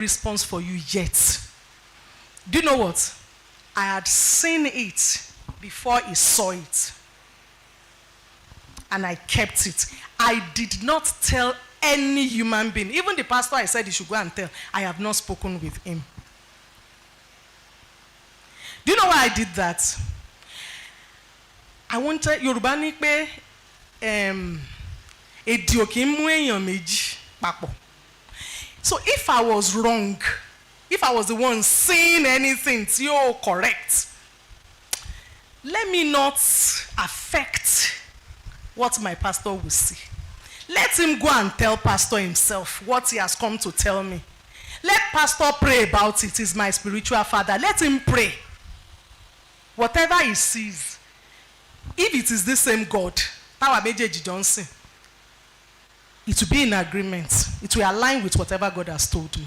response for you yet. Do you know what? I had seen it before he saw it. And I kept it. I did not tell any human being. Even the pastor I said he should go and tell, I have not spoken with him. Do you know why I did that? I wanted Yorùbá ní pé èdì ò kì í mú èèyàn méjì papọ̀. So if I was wrong, if I was the one saying anything tí ó correct, let me not affect what my pastor will see. Let him go and tell pastor himself what he has come to tell me. Let pastor pray about it. He's my spiritual father. Let him pray. Whatever he sees, if it is the same God, táwa méjèèjì jọ ń sìn, it will be in agreement. It will align with whatever God has told me.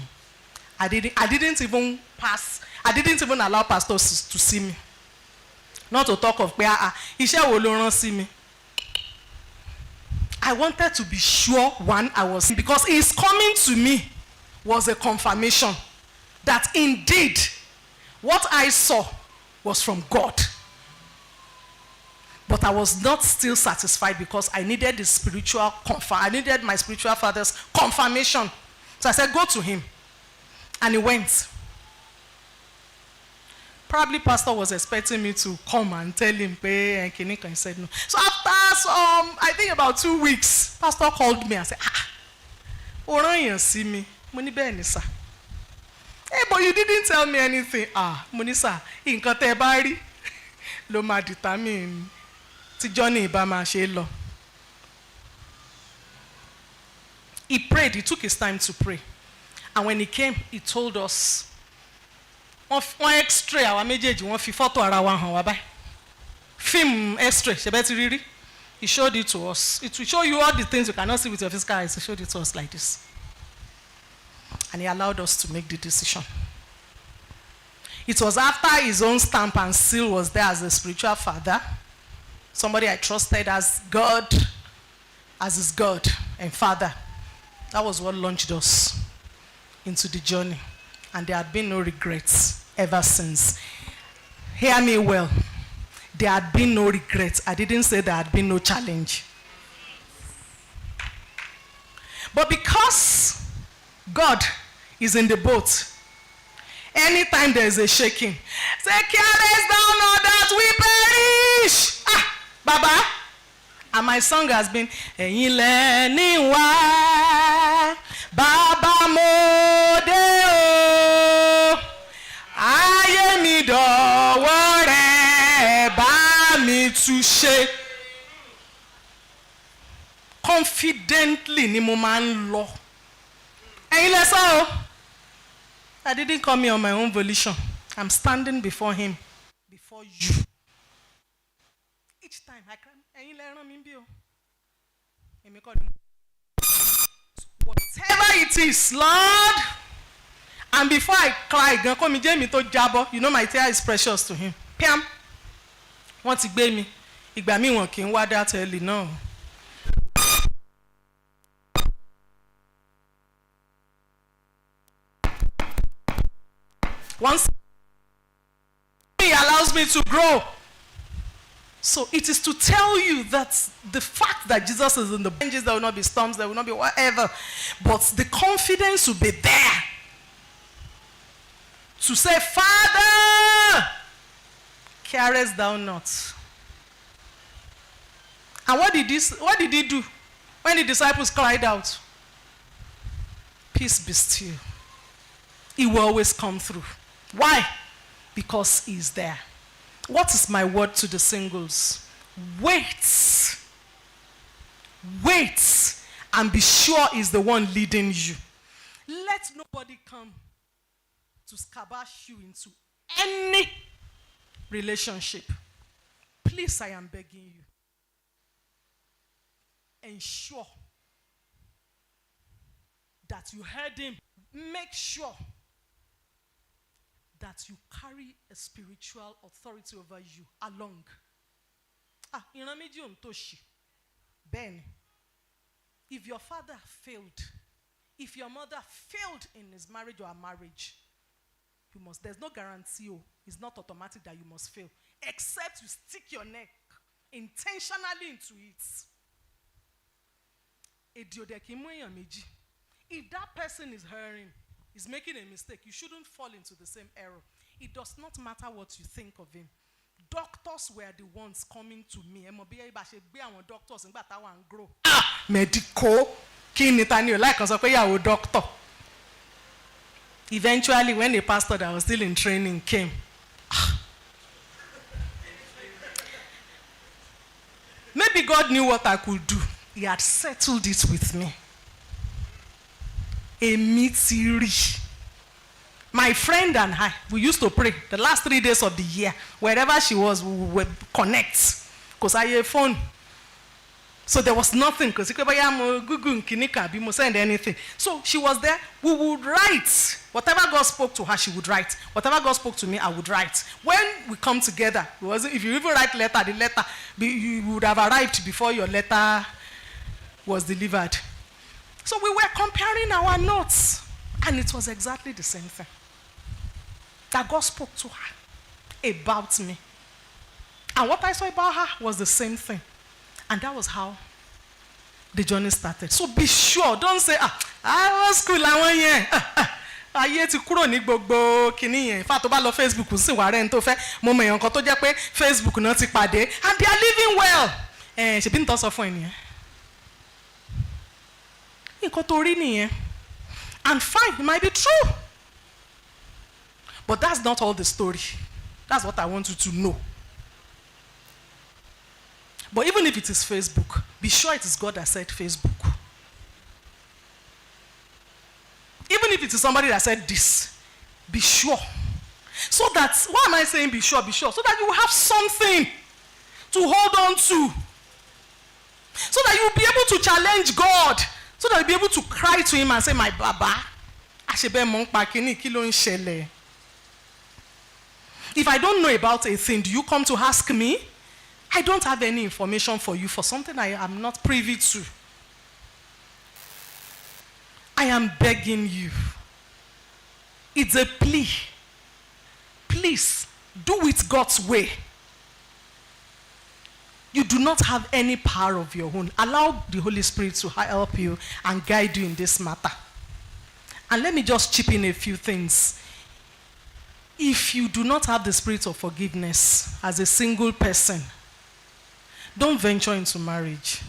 I didn't even allow pastors to see me. Not to talk of pé iṣẹ́ wo ló rán sí mi. I wanted to be sure because his coming to me was a confirmation that indeed what I saw was from God. But I was not still satisfied because I needed I needed my spiritual father's confirmation. So I said, go to him. And he went. Probably pastor was expecting me to come and tell him, and he said no. So after I think about 2 weeks, pastor called me and said, Oran see me. Money bẹ́ẹ̀ sir. Hey, but you didn't tell me anything. Monisa, nǹkan tẹ́ bá rí ló máa determine tí journey bá máa ṣe lọ. He prayed. He took his time to pray. And when he came, he told us, one X-ray àwa méjèèjì wọ́n fi photo ara wa hàn wá báyìí. Film X-ray, ṣe bẹ́ẹ̀ ti rí rí. He showed it to us. It will show you all the things you cannot see with your physical eyes. He showed it to us like this. And he allowed us to make the decision. It was after his own stamp and seal was there as a spiritual father, somebody I trusted as God, as his God and father. That was what launched us into the journey. And there had been no regrets ever since. Hear me well. There had been no regrets. I didn't say there had been no challenge. But because God is in the boat, anytime there is a shaking, say, careless thou not that we perish. Baba. And my song has been, Ẹ̀yin lẹ́ni wá, Baba mo dé o, ayé mi dọ̀wọ́ rẹ̀, bá mi túṣe. Confidently ni mo máa ń lọ. Ẹ̀yin lẹ sọ o. I didn't come here on my own volition. I'm standing before him, before you. Each time I can, whatever it is, Lord. And before I cry, you know my tear is precious to him. Piam. Wọ́n ti gbé mi. Ìgbà mi wọn kì í wá that early now. Once he allows me to grow. So it is to tell you that the fact that Jesus is in the benches, there will not be storms, there will not be whatever, but the confidence will be there to say, Father, carest thou not. And what did he do when the disciples cried out? Peace be still. He will always come through. Why? Because he's there. What is my word to the singles? Wait. Wait and be sure he's the one leading you. Let nobody come to scabash you into any relationship. Please, I am begging you. Ensure that you heard him. Make sure that you carry a spiritual authority over you along. Ben, if your father failed If your mother failed in his marriage or her marriage, there's no guarantee, it's not automatic that you must fail, except you stick your neck intentionally into it. If that person is erring, is making a mistake, you shouldn't fall into the same error. It does not matter what you think of him. Doctors were the ones coming to me. Doctors grow. Medical. Doctor. Eventually, when the pastor that was still in training came, maybe God knew what I could do. He had settled it with me. A mystery. My friend and I, we used to pray the last 3 days of the year. Wherever she was, we would connect. Because I had a phone. So there was nothing. Because Google, send anything. So she was there. We would write. Whatever God spoke to her, she would write. Whatever God spoke to me, I would write. When we come together, if you even write letter, the letter, you would have arrived before your letter was delivered. So we were comparing our notes. And it was exactly the same thing. That God spoke to her about me. And what I saw about her was the same thing. And that was how the journey started. So be sure. Don't say, I was school, I went here. Ayé ti kúrò ní gbogbo kìíní yẹn. Fa tó bá lọ Facebook sí wà rẹ̀ ń tó fẹ́. Mo mọ̀ èèyàn kan tó jẹ́ pé Facebook náà ti pàdé. And they are living well. Ṣèbí ń tọ́ sọ fún ẹ nìyẹn. Nǹkan tó rí nìyẹn. And fine, it might be true. But that's not all the story. That's what I want you to know. But even if it is Facebook, be sure it is God that said Facebook. Even if it is somebody that said this, be sure. So that, why am I saying be sure, be sure? So that you will have something to hold on to. So that you will be able to challenge God. So that you'll be able to cry to him and say, my Baba, if I don't know about a thing, do you come to ask me? I don't have any information for you for something I am not privy to. I am begging you. It's a plea. Please, do it God's way. You do not have any power of your own. Allow the Holy Spirit to help you and guide you in this matter. And let me just chip in a few things. If you do not have the spirit of forgiveness as a single person, don't venture into marriage.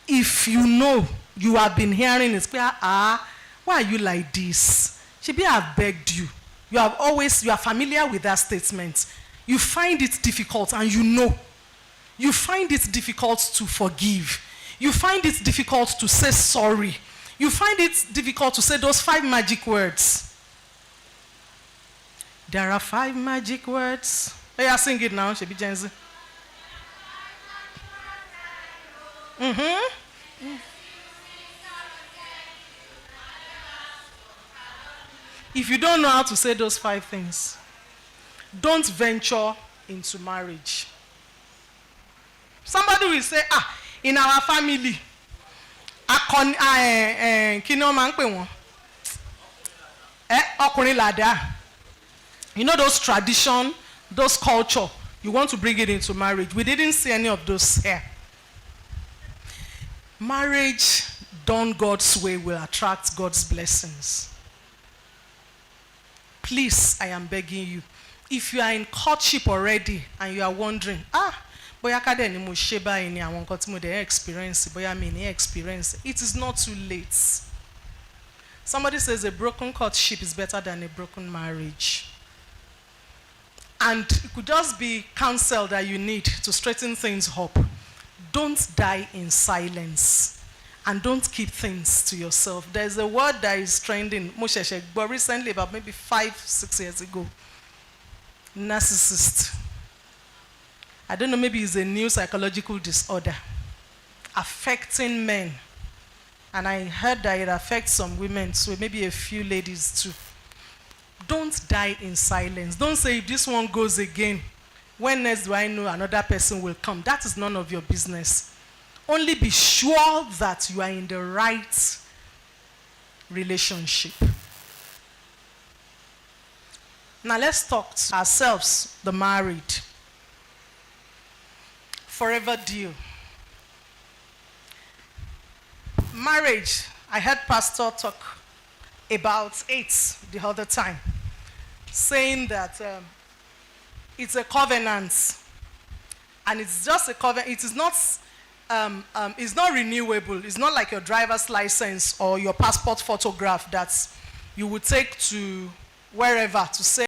If you know you have been hearing it, why are you like this? Shebi, I have begged you. You are familiar with that statement. You find it difficult, and you know. You find it difficult to forgive. You find it difficult to say sorry. You find it difficult to say those 5 magic words. There are 5 magic words. Hey, I sing it now, Shebi Jenzi. If you don't know how to say those 5 things, don't venture into marriage. Somebody will say, in our family, you know those tradition, those culture, you want to bring it into marriage. We didn't see any of those here. Marriage done God's way will attract God's blessings. Please, I am begging you. If you are in courtship already and you are wondering, boya kade ni mo ṣe báyìí ni àwọn nǹkan tí mo dey experience, boya mi ni experience, it is not too late. Somebody says a broken courtship is better than a broken marriage. And it could just be counsel that you need to straighten things up. Don't die in silence. And don't keep things to yourself. There's a word that is trending, but recently, about maybe 5-6 years ago. Narcissist. I don't know, maybe it's a new psychological disorder affecting men. And I heard that it affects some women, so maybe a few ladies too. Don't die in silence. Don't say, if this one goes again, when next do I know another person will come? That is none of your business. Only be sure that you are in the right relationship. Now let's talk to ourselves, the married. Forever deal. Marriage, I heard Pastor talk about it the other time, saying that it's a covenant, and it's just a covenant. It is not, it's not renewable. It's not like your driver's license or your passport photograph that you would take to wherever to say